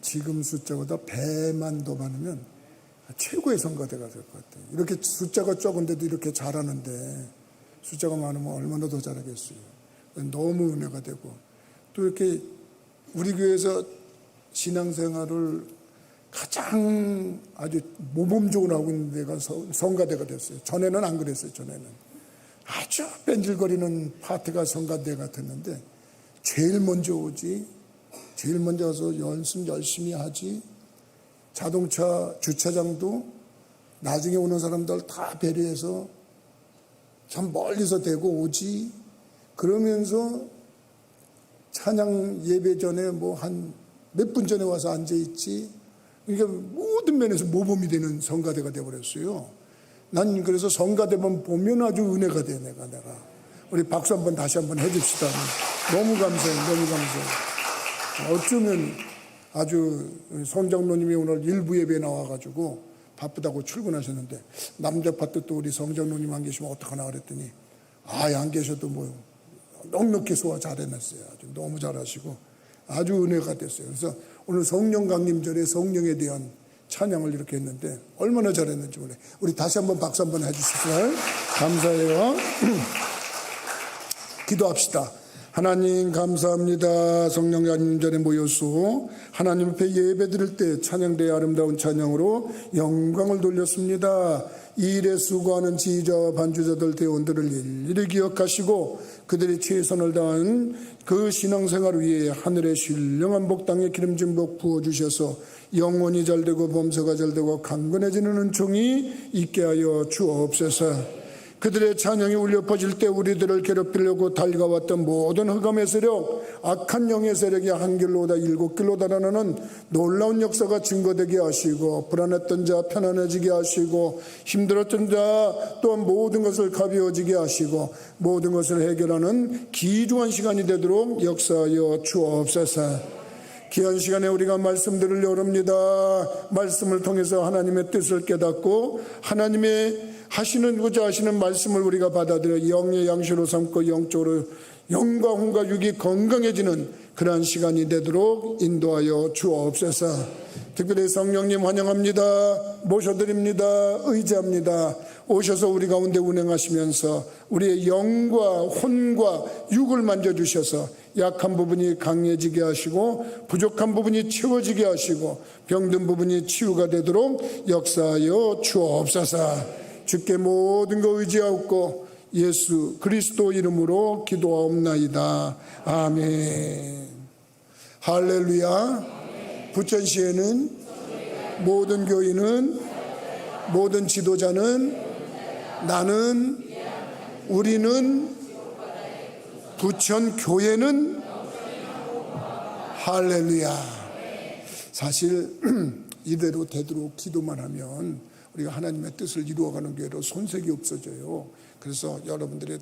지금 숫자보다 배만 더 많으면 최고의 성가대가 될 것 같아요. 이렇게 숫자가 적은데도 이렇게 잘하는데 숫자가 많으면 얼마나 더 잘하겠어요. 너무 은혜가 되고, 또 이렇게 우리 교회에서 신앙생활을 가장 아주 모범적으로 하고 있는 데가 성가대가 됐어요. 전에는 안 그랬어요. 전에는 아주 뺀질거리는 파트가 성가대 같았는데, 제일 먼저 오지, 제일 먼저 와서 연습 열심히 하지, 자동차 주차장도 나중에 오는 사람들 다 배려해서 참 멀리서 대고 오지, 그러면서 찬양 예배 전에 뭐 한 몇 분 전에 와서 앉아있지. 그러니까 모든 면에서 모범이 되는 성가대가 되어버렸어요. 난 그래서 성가대만 보면 아주 은혜가 돼. 내가 우리 박수 한번 다시 한번 해줍시다. 너무 감사해요. 너무 감사해요. 어쩌면 아주 성장로님이 오늘 일부 예배에 나와가지고 바쁘다고 출근하셨는데, 남자 파트 또 우리 성장로님 안 계시면 어떡하나 그랬더니, 안 계셔도 뭐 넉넉히 소화 잘해냈어요. 아주 너무 잘하시고 아주 은혜가 됐어요. 그래서 오늘 성령 강림절에 성령에 대한 찬양을 이렇게 했는데 얼마나 잘했는지 몰라요. 우리 다시 한번 박수 한번 해주시고요. 감사해요. 기도합시다. 하나님 감사합니다. 성령 강림절에 모여서 하나님 앞에 예배 드릴 때 찬양대의 아름다운 찬양으로 영광을 돌렸습니다. 이 일에 수고하는 지휘자와 반주자들 대원들을 일일이 기억하시고 그들이 최선을 다한 그 신앙생활 위에 하늘의 신령한 복당에 기름진 복 부어주셔서 영혼이 잘되고 범사가 잘되고 강건해지는 은총이 있게 하여 주옵소서. 그들의 찬양이 울려 퍼질 때 우리들을 괴롭히려고 달려왔던 모든 흑암의 세력, 악한 영의 세력이 한 길로다 일곱 길로 달아나는 놀라운 역사가 증거되게 하시고, 불안했던 자 편안해지게 하시고, 힘들었던 자 또한 모든 것을 가벼워지게 하시고, 모든 것을 해결하는 귀중한 시간이 되도록 역사하여 주옵소서. 귀한 시간에 우리가 말씀 들으려 합니다. 말씀을 통해서 하나님의 뜻을 깨닫고 하나님의 하시는고자 하시는 말씀을 우리가 받아들여 영의 양식으로 삼고 영적으로 영과 혼과 육이 건강해지는 그러한 시간이 되도록 인도하여 주옵소서. 특별히 성령님 환영합니다. 모셔드립니다. 의지합니다. 오셔서 우리 가운데 운행하시면서 우리의 영과 혼과 육을 만져주셔서 약한 부분이 강해지게 하시고 부족한 부분이 채워지게 하시고 병든 부분이 치유가 되도록 역사하여 주옵소서. 주께 모든 거 의지하옵고 예수 그리스도 이름으로 기도하옵나이다. 아멘. 할렐루야. 부천시에는 모든 교인은, 모든 지도자는, 나는, 우리는, 부천교회는, 할렐루야. 사실 이대로 되도록 기도만 하면 우리가 하나님의 뜻을 이루어가는 교회로 손색이 없어져요. 그래서 여러분들이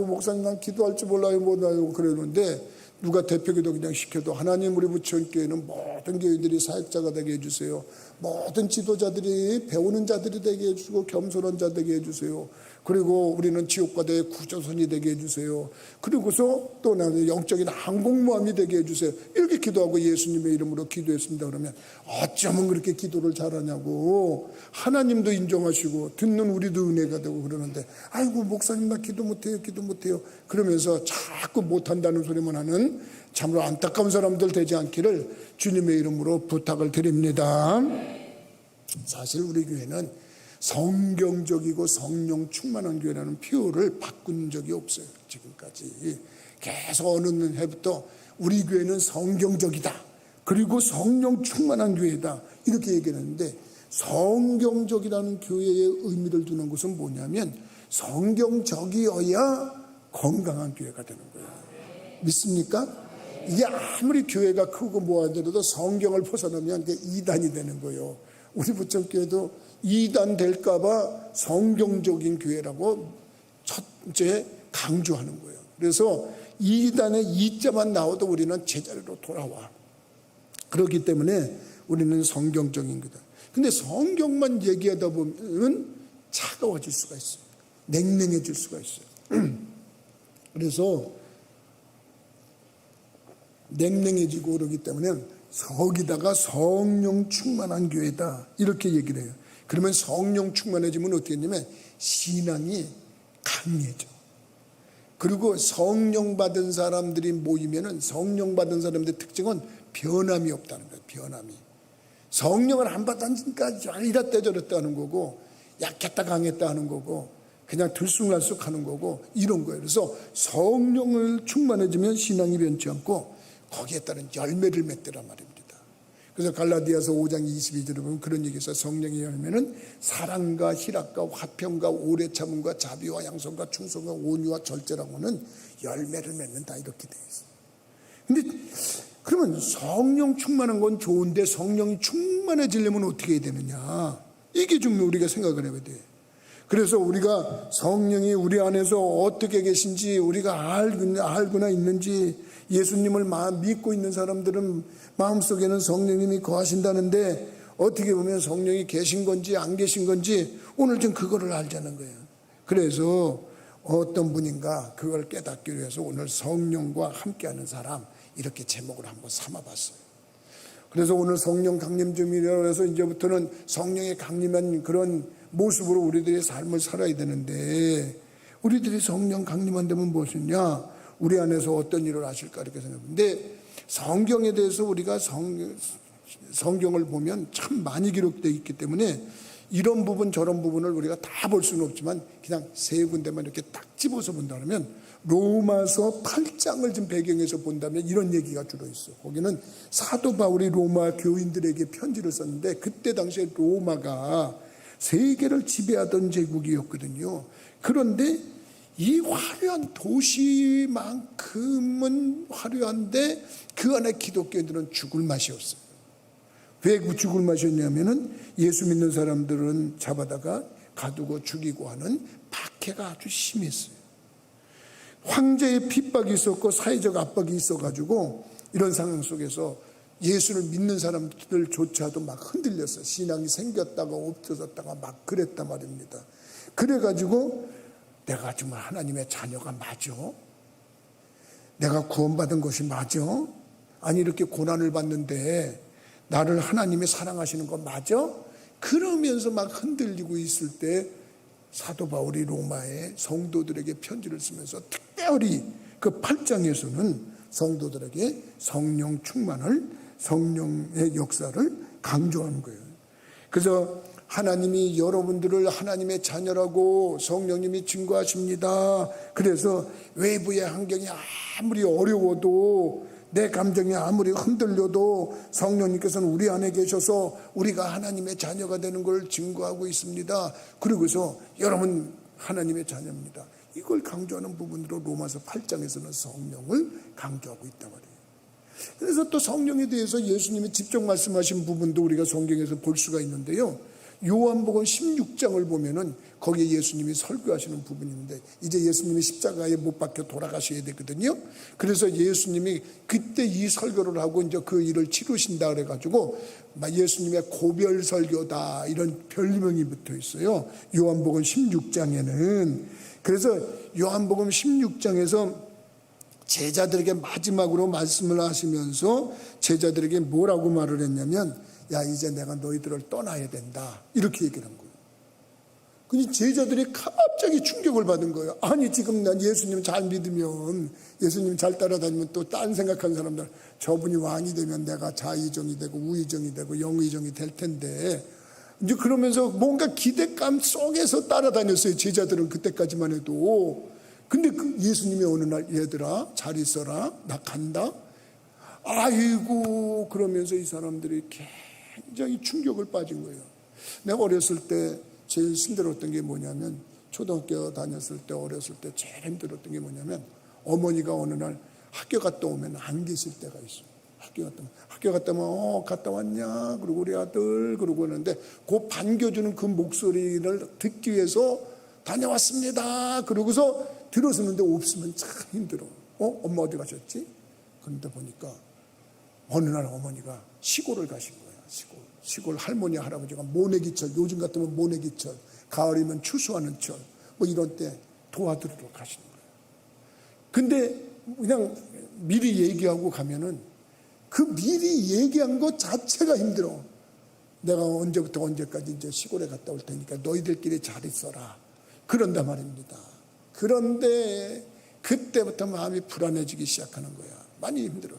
목사님 난 기도할 줄 몰라요, 못해요 그러는데, 누가 대표기도 그냥 시켜도 하나님 우리 부천교회는 모든 교회들이 사역자가 되게 해주세요. 모든 지도자들이 배우는 자들이 되게 해주시고 겸손한 자 되게 해주세요. 그리고 우리는 지옥과대의 구조선이 되게 해주세요. 그리고서 또 나는 영적인 항공모함이 되게 해주세요. 이렇게 기도하고 예수님의 이름으로 기도했습니다. 그러면 어쩌면 그렇게 기도를 잘하냐고 하나님도 인정하시고 듣는 우리도 은혜가 되고 그러는데, 아이고 목사님 나 기도 못해요 그러면서 자꾸 못한다는 소리만 하는 참으로 안타까운 사람들 되지 않기를 주님의 이름으로 부탁을 드립니다. 사실 우리 교회는 성경적이고 성령 충만한 교회라는 표를 바꾼 적이 없어요. 지금까지 계속 어느 해부터 우리 교회는 성경적이다, 그리고 성령 충만한 교회다 이렇게 얘기했는데, 성경적이라는 교회의 의미를 두는 것은 뭐냐면 성경적이어야 건강한 교회가 되는 거예요. 믿습니까? 이게 아무리 교회가 크고 뭐하더라도 성경을 벗어나면 그게 이단이 되는 거예요. 우리 부천교회도 이단 될까봐 성경적인 교회라고 첫째 강조하는 거예요. 그래서 이단의 이자만 나와도 우리는 제자리로 돌아와. 그렇기 때문에 우리는 성경적인 거다. 근데 성경만 얘기하다 보면 차가워질 수가 있어요. 냉랭해질 수가 있어요. 그래서 냉랭해지고 그러기 때문에 거기다가 성령 충만한 교회다 이렇게 얘기를 해요. 그러면 성령 충만해지면 어떻게 되냐면 신앙이 강해져. 그리고 성령 받은 사람들이 모이면은 성령 받은 사람들의 특징은 변함이 없다는 거예요. 변함이. 성령을 안 받았으니까 이랬다 저랬다 하는 거고, 약했다 강했다 하는 거고, 그냥 들쑥날쑥 하는 거고, 이런 거예요. 그래서 성령을 충만해지면 신앙이 변치 않고 거기에 따른 열매를 맺더란 말입니다. 그래서 갈라디아서 5장 22절에 보면 그런 얘기 있어요. 성령의 열매는 사랑과 희락과 화평과 오래 참음과 자비와 양선과 충성과 온유와 절제라고는 열매를 맺는다 이렇게 되어 있어요. 근데 그러면 성령 충만한 건 좋은데 성령이 충만해지려면 어떻게 해야 되느냐, 이게 좀 우리가 생각을 해야 돼요. 그래서 우리가 성령이 우리 안에서 어떻게 계신지 우리가 알고나 있는지, 예수님을 믿고 있는 사람들은 마음속에는 성령님이 거하신다는데 어떻게 보면 성령이 계신 건지 안 계신 건지 오늘 좀 그거를 알자는 거예요. 그래서 어떤 분인가 그걸 깨닫기 위해서 오늘 성령과 함께하는 사람 이렇게 제목을 한번 삼아봤어요. 그래서 오늘 성령 강림주일이라고 해서 이제부터는 성령의 강림한 그런 모습으로 우리들의 삶을 살아야 되는데, 우리들이 성령 강림한다면 무엇이냐, 우리 안에서 어떤 일을 하실까 이렇게 생각하는데, 성경에 대해서 우리가 성경을 보면 참 많이 기록되어 있기 때문에 이런 부분 저런 부분을 우리가 다 볼 수는 없지만 그냥 세 군데만 이렇게 딱 집어서 본다면, 로마서 8장을 좀 배경에서 본다면 이런 얘기가 주로 있어. 거기는 사도 바울이 로마 교인들에게 편지를 썼는데, 그때 당시에 로마가 세계를 지배하던 제국이었거든요. 그런데 이 화려한 도시만큼은 화려한데 그 안에 기독교인들은 죽을 맛이 없어요. 왜 죽을 맛이었냐면은 예수 믿는 사람들은 잡아다가 가두고 죽이고 하는 박해가 아주 심했어요. 황제의 핍박이 있었고 사회적 압박이 있어가지고 이런 상황 속에서 예수를 믿는 사람들조차도 막 흔들렸어요. 신앙이 생겼다가 없어졌다가 막 그랬단 말입니다. 그래가지고 내가 정말 하나님의 자녀가 맞아? 내가 구원받은 것이 맞아? 아니 이렇게 고난을 받는데 나를 하나님이 사랑하시는 거 맞아? 그러면서 막 흔들리고 있을 때 사도 바울이 로마의 성도들에게 편지를 쓰면서 특별히 그 8장에서는 성도들에게 성령 충만을, 성령의 역사를 강조하는 거예요. 그래서 하나님이 여러분들을 하나님의 자녀라고 성령님이 증거하십니다. 그래서 외부의 환경이 아무리 어려워도, 내 감정이 아무리 흔들려도 성령님께서는 우리 안에 계셔서 우리가 하나님의 자녀가 되는 걸 증거하고 있습니다. 그리고서 여러분 하나님의 자녀입니다. 이걸 강조하는 부분으로 로마서 8장에서는 성령을 강조하고 있단 말이에요. 그래서 또 성령에 대해서 예수님이 직접 말씀하신 부분도 우리가 성경에서 볼 수가 있는데요. 요한복음 16장을 보면은 거기에 예수님이 설교하시는 부분이 있는데, 이제 예수님이 십자가에 못 박혀 돌아가셔야 되거든요. 그래서 예수님이 그때 이 설교를 하고 이제 그 일을 치르신다 그래가지고 예수님의 고별 설교다 이런 별명이 붙어 있어요. 요한복음 16장에는. 그래서 요한복음 16장에서 제자들에게 마지막으로 말씀을 하시면서 제자들에게 뭐라고 말을 했냐면, 야 이제 내가 너희들을 떠나야 된다 이렇게 얘기를 한 거예요. 근데 제자들이 갑자기 충격을 받은 거예요. 아니 지금 난 예수님 잘 믿으면, 예수님 잘 따라다니면 또 딴 생각하는 사람들, 저분이 왕이 되면 내가 좌의정이 되고 우의정이 되고 영의정이 될 텐데, 이제 그러면서 뭔가 기대감 속에서 따라다녔어요. 제자들은 그때까지만 해도. 근데 그 예수님이 어느 날, 얘들아 잘 있어라 나 간다. 아이고 그러면서 이 사람들이 굉장히 충격을 빠진 거예요. 내가 어렸을 때 제일 힘들었던 게 뭐냐면, 초등학교 다녔을 때 어렸을 때 제일 힘들었던 게 뭐냐면, 어머니가 어느 날 학교 갔다 오면 안 계실 때가 있어요. 학교 갔다 오면 갔다 왔냐 그리고 우리 아들 그러고 하는데, 그 반겨주는 그 목소리를 듣기 위해서 다녀왔습니다 그러고서 들어서는데 없으면 참 힘들어. 엄마 어디 가셨지? 그런데 보니까 어느 날 어머니가 시골을 가신 거예요. 시골 할머니 할아버지가 모내기철, 요즘 같으면 모내기철, 가을이면 추수하는 철 뭐 이런 때 도와드리러 가시는 거예요. 근데 그냥 미리 얘기하고 가면은 그 미리 얘기한 것 자체가 힘들어. 내가 언제부터 언제까지 이제 시골에 갔다 올 테니까 너희들끼리 잘 있어라. 그런단 말입니다. 그런데 그때부터 마음이 불안해지기 시작하는 거야. 많이 힘들어.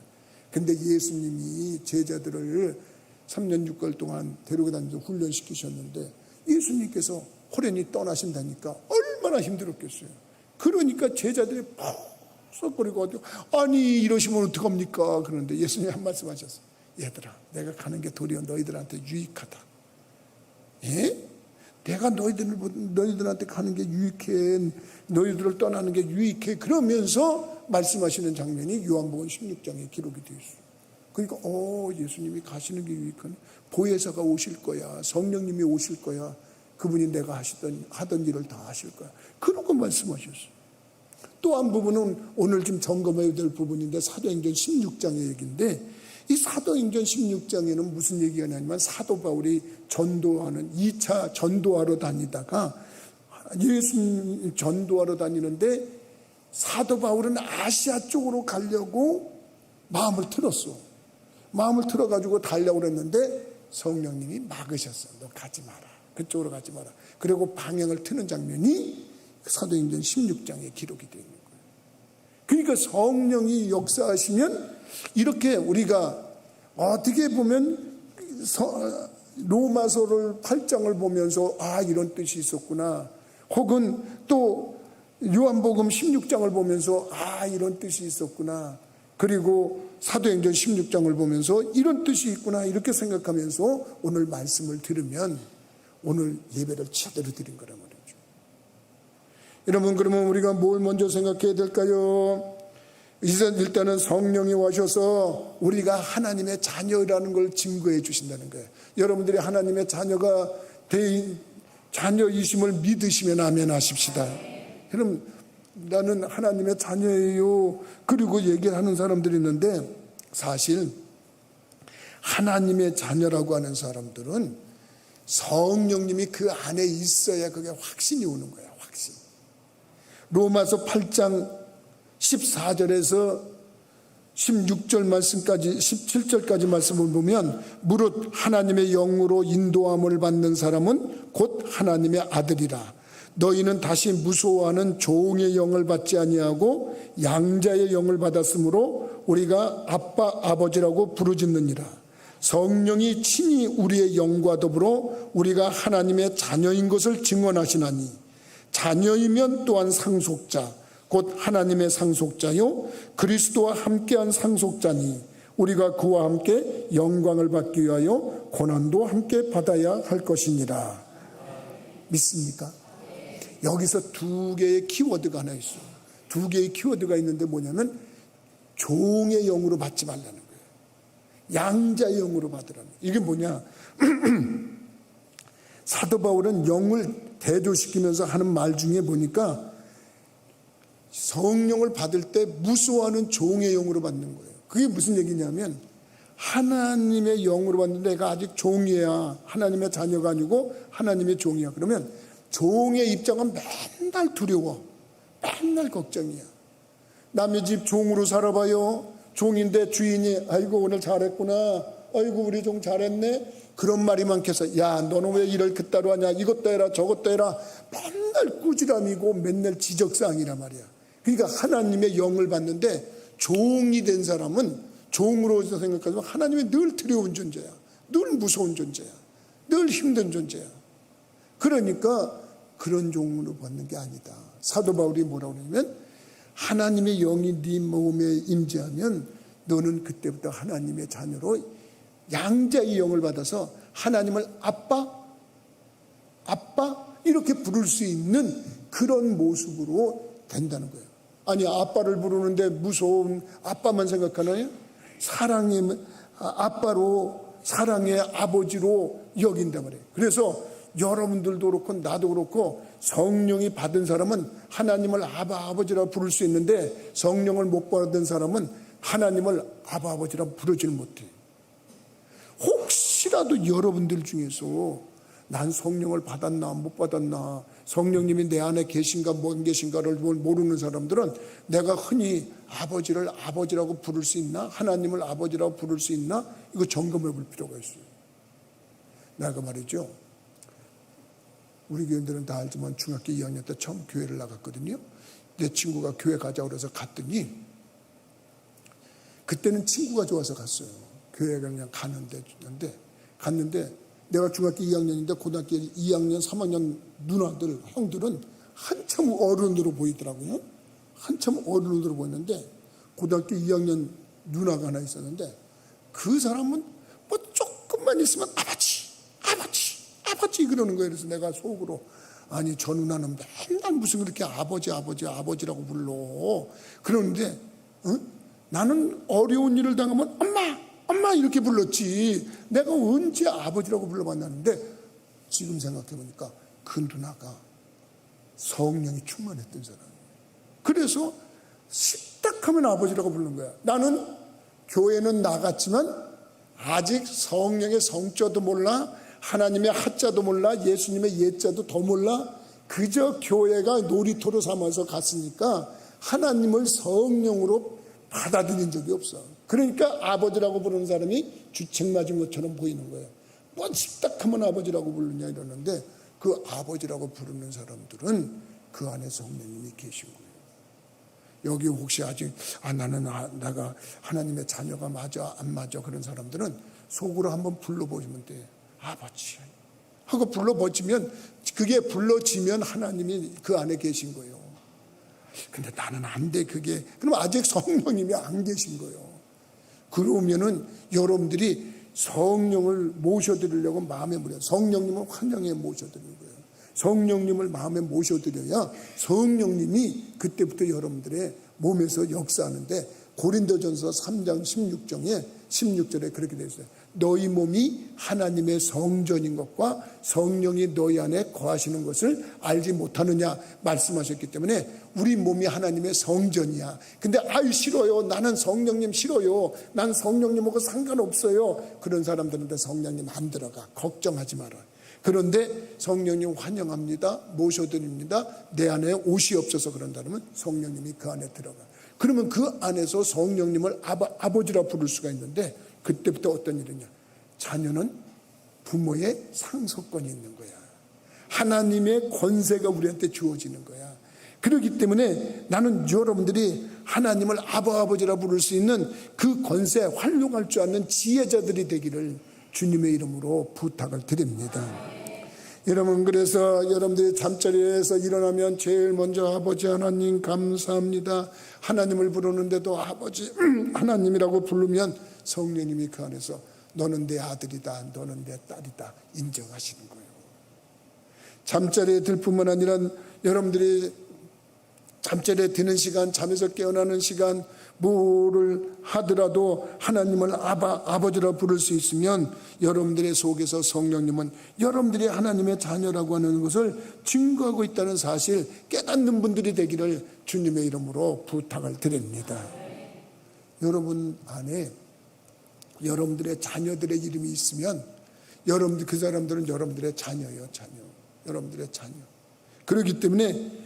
근데 예수님이 제자들을 3년 6개월 동안 데리고 다니면서 훈련시키셨는데 예수님께서 호련히 떠나신다니까 얼마나 힘들었겠어요. 그러니까 제자들이 퍽썩거리고 아니 이러시면 어떡합니까? 그런데 예수님이 한 말씀 하셨어요. 얘들아, 내가 가는 게 도리어 너희들한테 유익하다. 예? 내가 너희들한테 가는 게 유익해. 너희들을 떠나는 게 유익해. 그러면서 말씀하시는 장면이 요한복음 16장에 기록이 되어 있어요. 그러니까 예수님이 가시는 게 유익하네. 보혜사가 오실 거야. 성령님이 오실 거야. 그분이 내가 하던 일을 다 하실 거야. 그러고 말씀하셨어요. 또 한 부분은 오늘 좀 점검해야 될 부분인데 사도행전 16장의 얘기인데 이 사도행전 16장에는 무슨 얘기가 나냐면 사도 바울이 전도하는 2차 전도하러 다니다가 예수님 전도하러 다니는데 사도 바울은 아시아 쪽으로 가려고 마음을 틀었어. 마음을 틀어가지고 가려고 그랬는데 성령님이 막으셨어. 너 가지 마라. 그쪽으로 가지 마라. 그리고 방향을 트는 장면이 사도행전 16장에 기록이 되어 있는 거예요. 그러니까 성령이 역사하시면 이렇게 우리가 어떻게 보면 로마서를 8장을 보면서 이런 뜻이 있었구나. 혹은 또 요한복음 16장을 보면서 이런 뜻이 있었구나. 그리고 사도행전 16장을 보면서 이런 뜻이 있구나. 이렇게 생각하면서 오늘 말씀을 들으면 오늘 예배를 제대로 드린 거란 말이죠. 여러분, 그러면 우리가 뭘 먼저 생각해야 될까요? 일단은 성령이 오셔서 우리가 하나님의 자녀라는 걸 증거해 주신다는 거예요. 여러분들이 하나님의 자녀이심을 믿으시면 아멘 하십시다. 그럼 나는 하나님의 자녀예요. 그리고 얘기를 하는 사람들이 있는데 사실 하나님의 자녀라고 하는 사람들은 성령님이 그 안에 있어야 그게 확신이 오는 거야. 확신. 로마서 8장 14절에서 16절 말씀까지 17절까지 말씀을 보면 무릇 하나님의 영으로 인도함을 받는 사람은 곧 하나님의 아들이라. 너희는 다시 무서워하는 종의 영을 받지 아니하고 양자의 영을 받았으므로 우리가 아빠 아버지라고 부르짖느니라. 성령이 친히 우리의 영과 더불어 우리가 하나님의 자녀인 것을 증언하시나니 자녀이면 또한 상속자 곧 하나님의 상속자요 그리스도와 함께한 상속자니 우리가 그와 함께 영광을 받기 위하여 고난도 함께 받아야 할 것이니라. 믿습니까? 여기서 두 개의 키워드가 하나 있어요. 두 개의 키워드가 있는데 뭐냐면 종의 영으로 받지 말라는 거예요. 양자의 영으로 받으라는 거예요. 이게 뭐냐? 사도 바울은 영을 대조시키면서 하는 말 중에 보니까 성령을 받을 때 무서워하는 종의 영으로 받는 거예요. 그게 무슨 얘기냐면 하나님의 영으로 받는데 내가 아직 종이야. 하나님의 자녀가 아니고 하나님의 종이야. 그러면 종의 입장은 맨날 두려워. 맨날 걱정이야. 남의 집 종으로 살아봐요. 종인데 주인이 아이고 오늘 잘했구나. 아이고 우리 종 잘했네. 그런 말이 많겠어. 야 너는 왜 일을 그따로 하냐. 이것도 해라 저것도 해라. 맨날 꾸지람이고 맨날 지적사항이란 말이야. 그러니까 하나님의 영을 받는데 종이 된 사람은 종으로서 생각하지만 하나님이 늘 두려운 존재야. 늘 무서운 존재야. 늘 힘든 존재야. 그러니까 그런 종으로 받는 게 아니다. 사도 바울이 뭐라고 그러냐면 하나님의 영이 네 몸에 임재하면 너는 그때부터 하나님의 자녀로 양자의 영을 받아서 하나님을 아빠 이렇게 부를 수 있는 그런 모습으로 된다는 거예요. 아니 아빠를 부르는데 무서운 아빠만 생각하나요? 사랑의 아빠로 사랑의 아버지로 여긴단 말이에요. 그래서 여러분들도 그렇고 나도 그렇고 성령이 받은 사람은 하나님을 아버지라 부를 수 있는데 성령을 못 받은 사람은 하나님을 아버지라 부르지를 못해요. 혹시라도 여러분들 중에서 난 성령을 받았나 못 받았나 성령님이 내 안에 계신가 못 계신가를 모르는 사람들은 내가 흔히 아버지를 아버지라고 부를 수 있나? 하나님을 아버지라고 부를 수 있나? 이거 점검해 볼 필요가 있어요. 내가 말이죠, 우리 교인들은 다 알지만 중학교 2학년 때 처음 교회를 나갔거든요. 내 친구가 교회 가자고 그래서 갔더니, 그때는 친구가 좋아서 갔어요. 교회에 그냥 갔는데 내가 중학교 2학년인데 고등학교 2학년 3학년 누나들 형들은 한참 어른으로 보이더라고요. 한참 어른으로 보였는데 고등학교 2학년 누나가 하나 있었는데 그 사람은 뭐 조금만 있으면 아버지 그러는 거예요. 그래서 내가 속으로, 아니 저 누나는 맨날 무슨 그렇게 아버지라고 불러. 그러는데 나는 어려운 일을 당하면 엄마 이렇게 불렀지 내가 언제 아버지라고 불러봤나는데, 지금 생각해보니까 그 누나가 성령이 충만했던 사람이에요. 그래서 식탁하면 아버지라고 부르는 거야. 나는 교회는 나갔지만 아직 성령의 성자도 몰라, 하나님의 하자도 몰라, 예수님의 예자도 더 몰라. 그저 교회가 놀이터로 삼아서 갔으니까 하나님을 성령으로 받아들인 적이 없어. 그러니까 아버지라고 부르는 사람이 주책 맞은 것처럼 보이는 거예요. 뭐 식탁하면 아버지라고 부르냐 이러는데, 그 아버지라고 부르는 사람들은 그 안에 성령님이 계신 거예요. 여기 혹시 아직 내가 하나님의 자녀가 맞아 안 맞아 그런 사람들은 속으로 한번 불러보시면 돼. 아버지 하고 불러보시면, 그게 불러지면 하나님이 그 안에 계신 거예요. 근데 나는 안 돼 그게. 그럼 아직 성령님이 안 계신 거예요. 그러면은 여러분들이 성령을 모셔드리려고 마음에 물어요. 성령님을 환영해 모셔드리는 거예요. 성령님을 마음에 모셔드려야 성령님이 그때부터 여러분들의 몸에서 역사하는데, 고린도전서 3장 16절에 그렇게 되어 있어요. 너희 몸이 하나님의 성전인 것과 성령이 너희 안에 거하시는 것을 알지 못하느냐 말씀하셨기 때문에 우리 몸이 하나님의 성전이야. 근데 아유 싫어요, 나는 성령님 싫어요, 난 성령님하고 상관없어요, 그런 사람들한테 성령님 안 들어가. 걱정하지 마라. 그런데 성령님 환영합니다, 모셔드립니다, 내 안에 오시옵소서 그런다면 성령님이 그 안에 들어가. 그러면 그 안에서 성령님을 아버지라 부를 수가 있는데, 그때부터 어떤 일이냐, 자녀는 부모의 상속권이 있는 거야. 하나님의 권세가 우리한테 주어지는 거야. 그렇기 때문에 나는 여러분들이 하나님을 아버지라 부를 수 있는 그 권세 활용할 줄 아는 지혜자들이 되기를 주님의 이름으로 부탁을 드립니다. 여러분, 그래서 여러분들이 잠자리에서 일어나면 제일 먼저 아버지 하나님 감사합니다, 하나님을 부르는데도 아버지 하나님이라고 부르면 성령님이 그 안에서 너는 내 아들이다, 너는 내 딸이다 인정하시는 거예요. 잠자리에 들 뿐만 아니라 여러분들이 잠자리에 드는 시간, 잠에서 깨어나는 시간, 뭐를 하더라도 하나님을 아버지라 부를 수 있으면 여러분들의 속에서 성령님은 여러분들이 하나님의 자녀라고 하는 것을 증거하고 있다는 사실 깨닫는 분들이 되기를 주님의 이름으로 부탁을 드립니다. 여러분 안에 여러분들의 자녀들의 이름이 있으면 여러분들, 그 사람들은 여러분들의 자녀예요. 여러분들의 자녀. 그렇기 때문에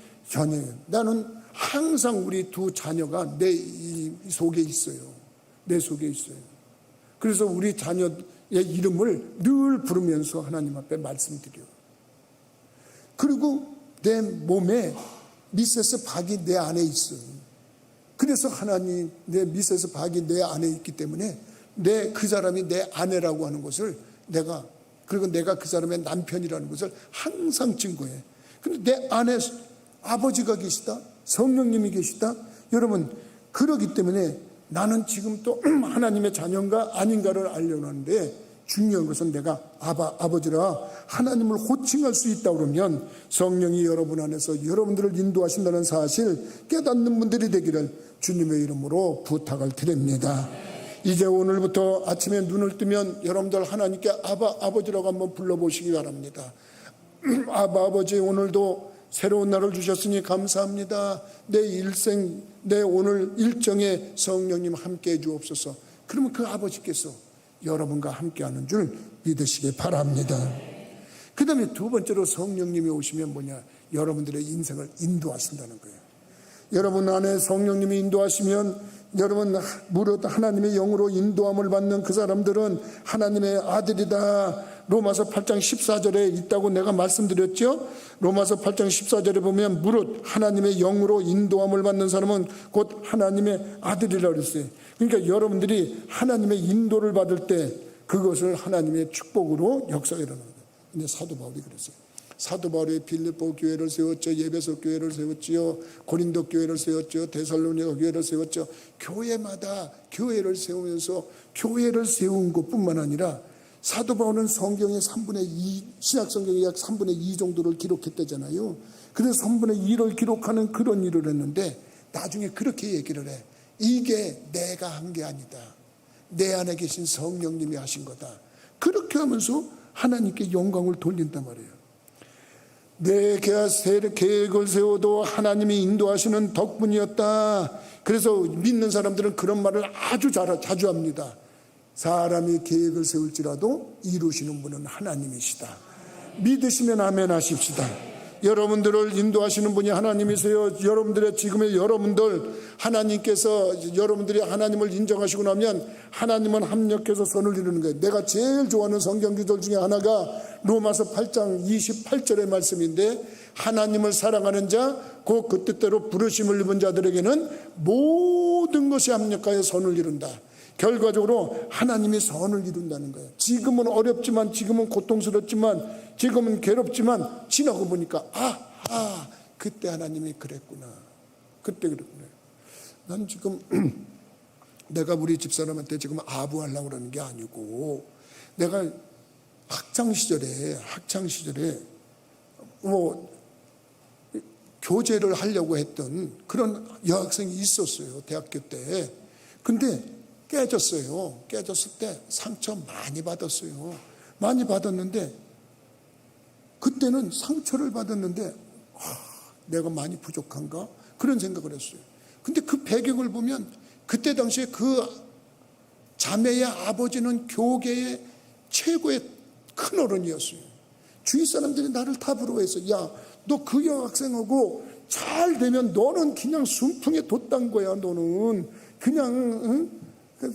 나는 항상 우리 두 자녀가 내 속에 있어요. 내 속에 있어요. 그래서 우리 자녀의 이름을 늘 부르면서 하나님 앞에 말씀드려요. 그리고 내 몸에 미세스 박이 내 안에 있어요. 그래서 하나님, 내 미세스 박이 내 안에 있기 때문에 그 사람이 내 아내라고 하는 것을 그리고 내가 그 사람의 남편이라는 것을 항상 증거해. 근데 내 안에 아버지가 계시다, 성령님이 계시다. 여러분, 그러기 때문에 나는 지금 또 하나님의 자녀인가 아닌가를 알려고 하는데, 중요한 것은 내가 아버지라 하나님을 호칭할 수 있다 그러면 성령이 여러분 안에서 여러분들을 인도하신다는 사실 깨닫는 분들이 되기를 주님의 이름으로 부탁을 드립니다. 이제 오늘부터 아침에 눈을 뜨면 여러분들 하나님께 아버지라고 한번 불러보시기 바랍니다. 아버지, 오늘도 새로운 날을 주셨으니 감사합니다. 내 일생, 내 오늘 일정에 성령님 함께해 주옵소서. 그러면 그 아버지께서 여러분과 함께하는 줄 믿으시기 바랍니다. 그 다음에 두 번째로 성령님이 오시면 뭐냐, 여러분들의 인생을 인도하신다는 거예요. 여러분 안에 성령님이 인도하시면 여러분 무릇 하나님의 영으로 인도함을 받는 그 사람들은 하나님의 아들이다. 로마서 8장 14절에 있다고 내가 말씀드렸죠. 로마서 8장 14절에 보면 무릇 하나님의 영으로 인도함을 받는 사람은 곧 하나님의 아들이라고 그랬어요. 그러니까 여러분들이 하나님의 인도를 받을 때 그것을 하나님의 축복으로 역사에 일어나는 거예요. 근데 사도 바울이 그랬어요. 사도 바울이 빌립보 교회를 세웠죠. 에베소 교회를 세웠지요. 고린도 교회를 세웠죠. 데살로니가 교회를 세웠죠. 교회마다 교회를 세우면서 교회를 세운 것뿐만 아니라 사도 바울은 성경의 3분의 2, 신약 성경의 약 3분의 2 정도를 기록했다잖아요. 그래서 3분의 2를 기록하는 그런 일을 했는데 나중에 그렇게 얘기를 해. 이게 내가 한 게 아니다. 내 안에 계신 성령님이 하신 거다. 그렇게 하면서 하나님께 영광을 돌린단 말이에요. 내 계획을 세워도 하나님이 인도하시는 덕분이었다. 그래서 믿는 사람들은 그런 말을 아주 자주 합니다. 사람이 계획을 세울지라도 이루시는 분은 하나님이시다. 믿으시면 아멘 하십시다. 여러분들을 인도하시는 분이 하나님이세요. 여러분들의 지금의 여러분들 하나님께서 여러분들이 하나님을 인정하시고 나면 하나님은 합력해서 선을 이루는 거예요. 내가 제일 좋아하는 성경 구절 중에 하나가 로마서 8장 28절의 말씀인데 하나님을 사랑하는 자 곧 그 뜻대로 부르심을 입은 자들에게는 모든 것이 합력하여 선을 이룬다. 결과적으로 하나님이 선을 이룬다는 거예요. 지금은 어렵지만 지금은 고통스럽지만 지금은 괴롭지만 지나고 보니까 그때 하나님이 그랬구나. 그때 그랬구나. 난 지금 내가 우리 집사람한테 지금 아부하려고 그러는 게 아니고 내가 학창시절에 교제를 하려고 했던 그런 여학생이 있었어요. 대학교 때. 근데 깨졌어요. 깨졌을 때 상처 많이 받았어요. 많이 받았는데 그때는 상처를 받았는데 내가 많이 부족한가? 그런 생각을 했어요. 근데 그 배경을 보면 그때 당시에 그 자매의 아버지는 교계의 최고의 큰 어른이었어요. 주위 사람들이 나를 다 부러워했어요. 야, 너 그 여학생하고 잘 되면 너는 그냥 순풍에 돛단 거야. 너는 그냥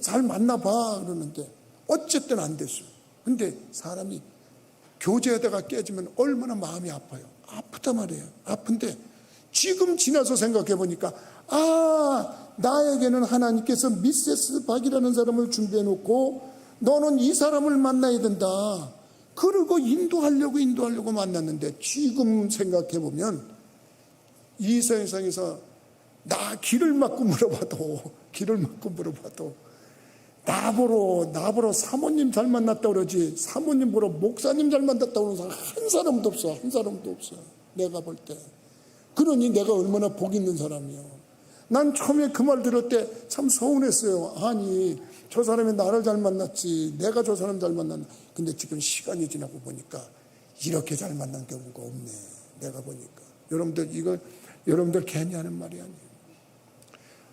잘 만나봐. 그러는데 어쨌든 안 됐어요. 근데 사람이 교제하다가 깨지면 얼마나 마음이 아파요. 아프단 말이에요. 아픈데 지금 지나서 생각해 보니까 나에게는 하나님께서 미세스 박이라는 사람을 준비해 놓고 너는 이 사람을 만나야 된다. 그러고 인도하려고 만났는데 지금 생각해 보면 이 세상에서 나 길을 막고 물어봐도 나보러 사모님 잘 만났다 그러지 사모님 보러 목사님 잘 만났다 그러는 사람 한 사람도 없어. 내가 볼 때. 그러니 내가 얼마나 복 있는 사람이요. 난 처음에 그 말 들을 때 참 서운했어요. 아니 저 사람이 나를 잘 만났지 내가 저 사람 잘 만났나. 근데 지금 시간이 지나고 보니까 이렇게 잘 만난 경우가 없네. 내가 보니까. 여러분들 괜히 하는 말이 아니에요.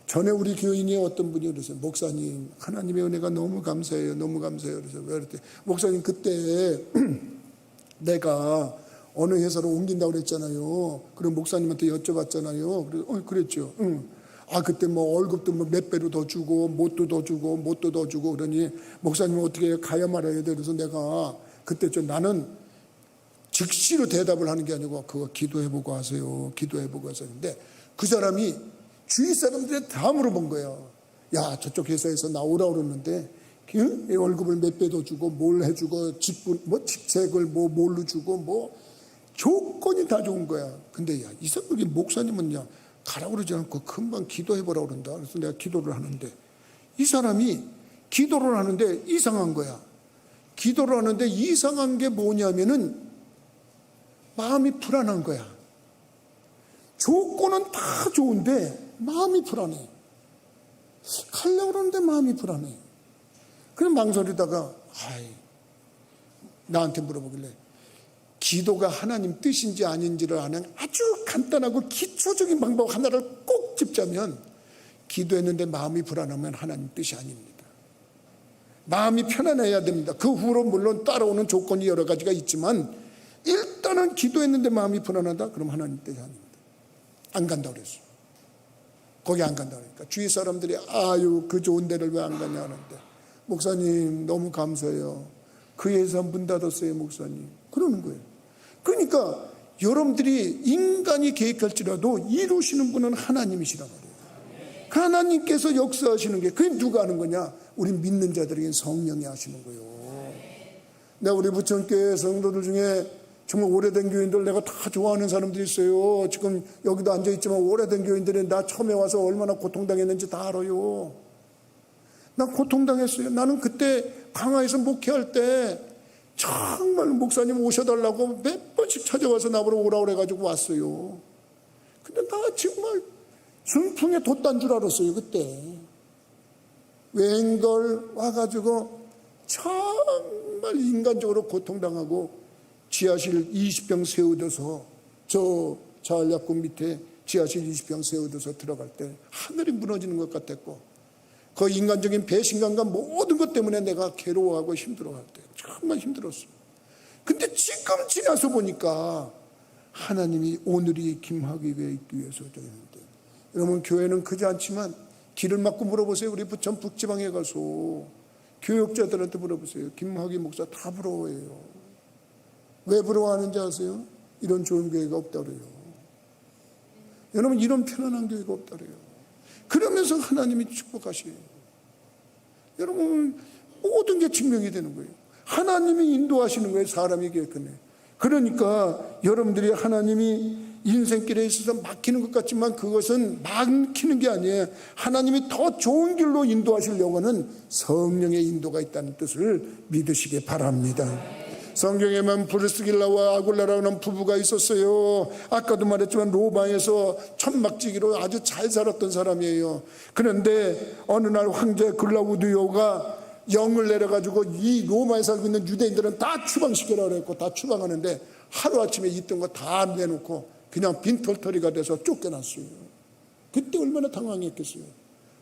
전에 우리 교인이 어떤 분이 그러세요. 목사님 하나님의 은혜가 너무 감사해요. 그래서 왜 그랬대. 목사님 그때 내가 어느 회사로 옮긴다고 그랬잖아요. 그럼 목사님한테 여쭤봤잖아요. 그랬죠. 그때 월급도 몇 배로 더 주고 뭣도 더 주고 그러니 목사님은 어떻게 가야 말아야 돼. 그래서 내가 그때 나는 즉시로 대답을 하는 게 아니고 그거 기도해보고 하세요. 근데 그 사람이 주위 사람들이 다 물어본 거예요. 야, 저쪽 회사에서 나오라 그러는데 월급을 몇 배 더 주고 뭘 해주고 직책을 뭘로 주고 조건이 다 좋은 거야. 근데 이 사람이 목사님은 가라고 그러지 않고 금방 기도해보라 그런다. 그래서 내가 기도를 하는데 이 사람이 기도를 하는데 이상한 거야. 기도를 하는데 이상한 게 뭐냐면은 마음이 불안한 거야. 조건은 다 좋은데 마음이 불안해. 가려고 그러는데 마음이 불안해. 그럼 망설이다가 나한테 물어보길래 기도가 하나님 뜻인지 아닌지를 아는 아주 간단하고 기초적인 방법 하나를 꼭 짚자면 기도했는데 마음이 불안하면 하나님 뜻이 아닙니다. 마음이 편안해야 됩니다. 그 후로 물론 따라오는 조건이 여러 가지가 있지만 일단은 기도했는데 마음이 불안하다? 그럼 하나님 뜻이 아닙니다. 안 간다고 그랬어요. 거기 안 간다고 그러니까 주위 사람들이 아유 그 좋은 데를 왜 안 가냐 하는데, 목사님 너무 감사해요. 그 예산 문 닫았어요 목사님, 그러는 거예요. 그러니까 여러분들이 인간이 계획할지라도 이루시는 분은 하나님이시란 말이에요. 하나님께서 역사하시는 게 그게 누가 하는 거냐? 우리 믿는 자들에겐 성령이 하시는 거예요. 내가 우리 부천교회 성도들 중에 정말 오래된 교인들 내가 다 좋아하는 사람들이 있어요. 지금 여기도 앉아있지만 오래된 교인들이 나 처음에 와서 얼마나 고통당했는지 다 알아요. 나 고통당했어요. 나는 그때 강화에서 목회할 때 정말 목사님 오셔달라고 몇 번씩 찾아와서 나보러 오라고 그래가지고 왔어요. 근데 나 정말 순풍에 돛단 줄 알았어요 그때. 웬걸 와가지고 정말 인간적으로 고통당하고 지하실 20평 세워둬서 저 자활약국 밑에 지하실 20평 세워둬서 들어갈 때 하늘이 무너지는 것 같았고, 그 인간적인 배신감과 모든 것 때문에 내가 괴로워하고 힘들어할 때 정말 힘들었어요. 근데 지금 지나서 보니까 하나님이 오늘이 김학의에 있기 위해서 저였는데, 여러분 교회는 크지 않지만 길을 막고 물어보세요. 우리 부천 북지방에 가서 교역자들한테 물어보세요. 김학의 목사 다 부러워해요. 왜 부러워하는지 아세요? 이런 좋은 교회가 없다 그래요. 여러분 이런 편안한 교회가 없다 그래요. 그러면서 하나님이 축복하시에요. 여러분 모든 게 증명이 되는 거예요. 하나님이 인도하시는 거예요. 사람이 계획하네. 그러니까 여러분들이 하나님이 인생길에 있어서 막히는 것 같지만 그것은 막히는 게 아니에요. 하나님이 더 좋은 길로 인도하시려고 하는 성령의 인도가 있다는 뜻을 믿으시기 바랍니다. 성경에만 브리스길라와 아굴라라는 부부가 있었어요. 아까도 말했지만 로마에서 천막지기로 아주 잘 살았던 사람이에요. 그런데 어느 날 황제 글라우디오가 영을 내려가지고 이 로마에 살고 있는 유대인들은 다 추방시키라고 그랬고, 다 추방하는데 하루아침에 있던 거 다 내놓고 그냥 빈털터리가 돼서 쫓겨났어요. 그때 얼마나 당황했겠어요.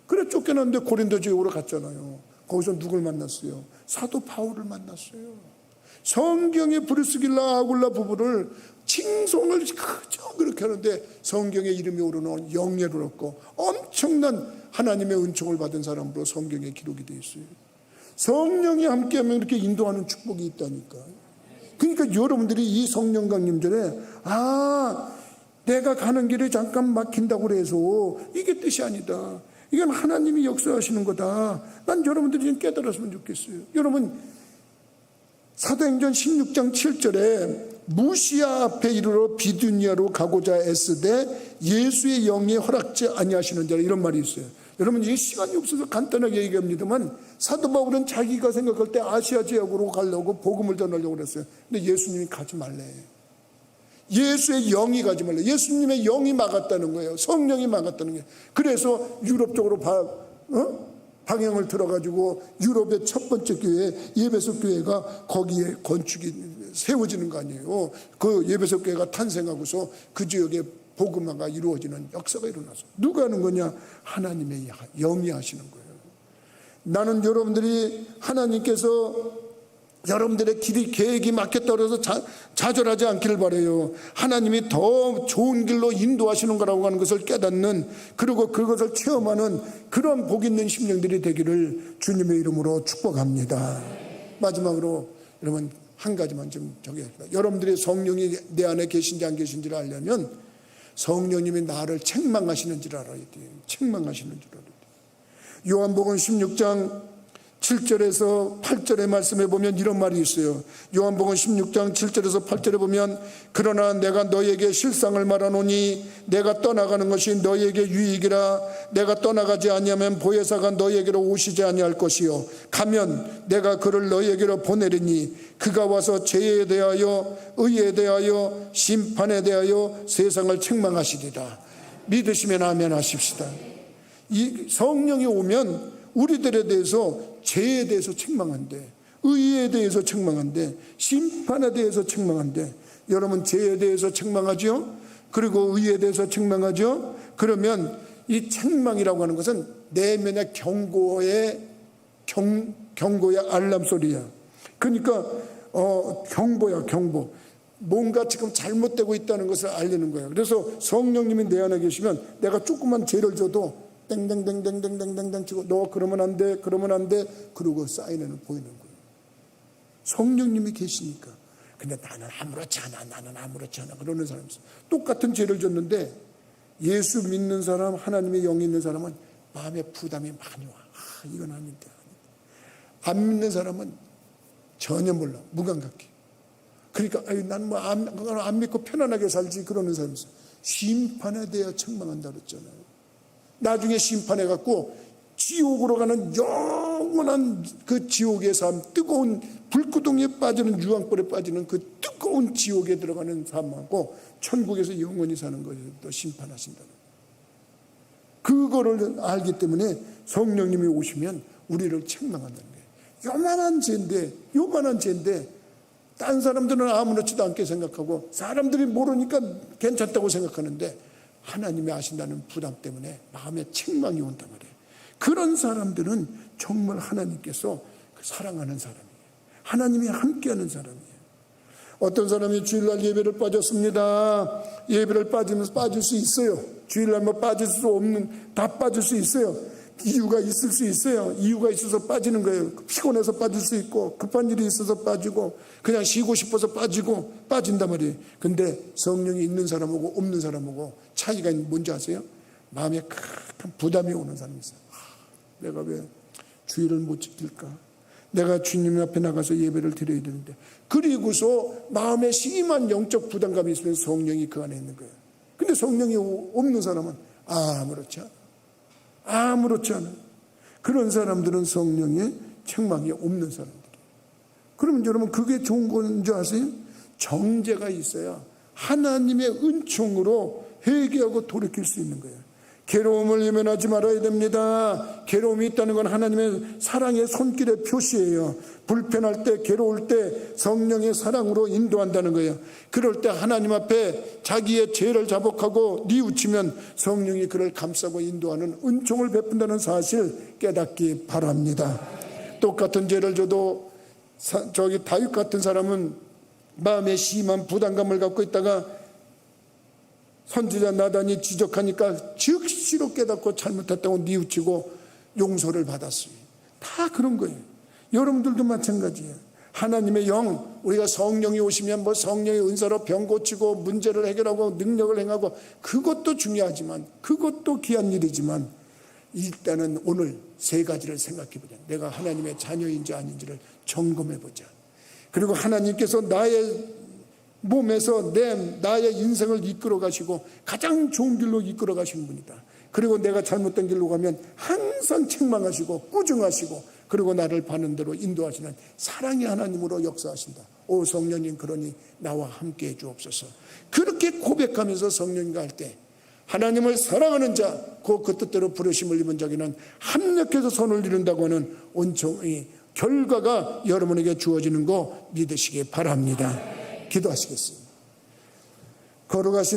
그래 쫓겨났는데 고린도 지역으로 갔잖아요. 거기서 누굴 만났어요? 사도 바울을 만났어요. 성경의 브리스길라 아굴라 부부를 칭송을 그저 그렇게 하는데 성경의 이름이 오르는 영예를 얻고 엄청난 하나님의 은총을 받은 사람으로 성경에 기록이 되어 있어요. 성령이 함께하면 이렇게 인도하는 축복이 있다니까. 그러니까 여러분들이 이 성령 강림전에 내가 가는 길에 잠깐 막힌다고 그래서 이게 뜻이 아니다. 이건 하나님이 역사하시는 거다. 난 여러분들이 좀 깨달았으면 좋겠어요. 여러분 사도행전 16장 7절에 무시아 앞에 이르러 비두니아로 가고자 애쓰되 예수의 영이 허락지 아니하시는 자라, 이런 말이 있어요. 여러분 이 시간이 없어서 간단하게 얘기합니다만 사도 바울은 자기가 생각할 때 아시아 지역으로 가려고 복음을 전하려고 그랬어요. 근데 예수님이 가지 말래. 예수의 영이 가지 말래. 예수님의 영이 막았다는 거예요. 성령이 막았다는 거예요. 그래서 유럽 쪽으로 방향을 들어가지고 유럽의 첫 번째 교회 예배소 교회가 거기에 건축이 세워지는 거 아니에요. 그 예배소 교회가 탄생하고서 그 지역에 복음화가 이루어지는 역사가 일어나서 누가 하는 거냐? 하나님의 영이 하시는 거예요. 나는 여러분들이 하나님께서 여러분들의 길이 계획이 막혔다 그래서 좌절하지 않기를 바라요. 하나님이 더 좋은 길로 인도하시는 거라고 하는 것을 깨닫는, 그리고 그것을 체험하는 그런 복 있는 심령들이 되기를 주님의 이름으로 축복합니다. 마지막으로 여러분 한 가지만 좀 정리합니다. 여러분들의 성령이 내 안에 계신지 안 계신지를 알려면 성령님이 나를 책망하시는지를 알아야 돼요. 책망하시는 줄 알아야 돼요. 요한복음 16장 7절에서 8절의 말씀에 보면 이런 말이 있어요. 요한복음 16장 7절에서 8절에 보면 그러나 내가 너에게 실상을 말하노니 내가 떠나가는 것이 너에게 유익이라. 내가 떠나가지 아니하면 보혜사가 너에게로 오시지 아니할 것이요 가면 내가 그를 너에게로 보내리니 그가 와서 죄에 대하여 의에 대하여 심판에 대하여 세상을 책망하시리라. 믿으시면 아멘 하십시다. 이 성령이 오면 우리들에 대해서 죄에 대해서 책망한대, 의에 대해서 책망한대, 심판에 대해서 책망한대. 여러분 죄에 대해서 책망하죠? 그리고 의에 대해서 책망하죠? 그러면 이 책망이라고 하는 것은 내면의 경고의 알람 소리야. 그러니까 경보야, 경보. 뭔가 지금 잘못되고 있다는 것을 알리는 거예요. 그래서 성령님이 내 안에 계시면 내가 조그만 죄를 져도 땡땡땡땡땡땡땡 치고 너 그러면 안 돼, 그러면 안 돼, 그러고 사인을 보이는 거예요. 성령님이 계시니까. 근데 나는 아무렇지 않아, 나는 아무렇지 않아 그러는 사람이 있어요. 똑같은 죄를 졌는데 예수 믿는 사람, 하나님의 영이 있는 사람은 마음에 부담이 많이 와. 이건 아닌데. 안 믿는 사람은 전혀 몰라, 무감각해. 그러니까 난 뭐 안 믿고 편안하게 살지 그러는 사람이 있어요. 심판에 대해 책망한다 그랬잖아요. 나중에 심판해갖고 지옥으로 가는 영원한 그 지옥의 삶, 뜨거운 불구덩이에 빠지는 유황불에 빠지는 그 뜨거운 지옥에 들어가는 삶하고 천국에서 영원히 사는 것을 또 심판하신다는 거예요. 그거를 알기 때문에 성령님이 오시면 우리를 책망한다는 거예요. 요만한 죄인데 딴 사람들은 아무렇지도 않게 생각하고 사람들이 모르니까 괜찮다고 생각하는데 하나님이 아신다는 부담 때문에 마음에 책망이 온단 말이에요. 그런 사람들은 정말 하나님께서 사랑하는 사람이에요. 하나님이 함께하는 사람이에요. 어떤 사람이 주일날 예배를 빠졌습니다. 예배를 빠지면서 빠질 수 있어요. 주일날 뭐 빠질 수 없는, 다 빠질 수 있어요. 이유가 있을 수 있어요. 이유가 있어서 빠지는 거예요. 피곤해서 빠질 수 있고, 급한 일이 있어서 빠지고, 그냥 쉬고 싶어서 빠진단 말이에요. 근데 성령이 있는 사람하고 없는 사람하고 차이가 뭔지 아세요? 마음에 큰 부담이 오는 사람이 있어요. 내가 왜 주일을 못 지킬까? 내가 주님 앞에 나가서 예배를 드려야 되는데. 그리고서 마음에 심한 영적 부담감이 있으면 성령이 그 안에 있는 거예요. 근데 성령이 없는 사람은 아무렇지 않아. 그런 사람들은 성령의 책망이 없는 사람들이에요. 그러면 여러분 그게 좋은 건 줄 아세요? 정죄가 있어야 하나님의 은총으로 회개하고 돌이킬 수 있는 거예요. 괴로움을 외면하지 말아야 됩니다. 괴로움이 있다는 건 하나님의 사랑의 손길의 표시예요. 불편할 때, 괴로울 때 성령의 사랑으로 인도한다는 거예요. 그럴 때 하나님 앞에 자기의 죄를 자복하고 뉘우치면 성령이 그를 감싸고 인도하는 은총을 베푼다는 사실 깨닫기 바랍니다. 똑같은 죄를 져도 다윗 같은 사람은 마음에 심한 부담감을 갖고 있다가 선지자 나단이 지적하니까 즉시로 깨닫고 잘못했다고 뉘우치고 용서를 받았어요. 다 그런 거예요. 여러분들도 마찬가지예요. 하나님의 영, 우리가 성령이 오시면 뭐 성령의 은사로 병 고치고 문제를 해결하고 능력을 행하고 그것도 중요하지만, 그것도 귀한 일이지만 일단은 오늘 세 가지를 생각해보자. 내가 하나님의 자녀인지 아닌지를 점검해보자. 그리고 하나님께서 나의 몸에서 나의 인생을 이끌어 가시고 가장 좋은 길로 이끌어 가시는 분이다. 그리고 내가 잘못된 길로 가면 항상 책망하시고 꾸중하시고 그리고 나를 바른 대로 인도하시는 사랑의 하나님으로 역사하신다. 오 성령님, 그러니 나와 함께 해 주옵소서. 그렇게 고백하면서 성령님과 할 때 하나님을 사랑하는 자, 그 뜻대로 부르심을 입은 자에게는 합력해서 선을 이룬다고 하는 온종의 결과가 여러분에게 주어지는 거 믿으시기 바랍니다. 기도하시겠습니다. 걸어가신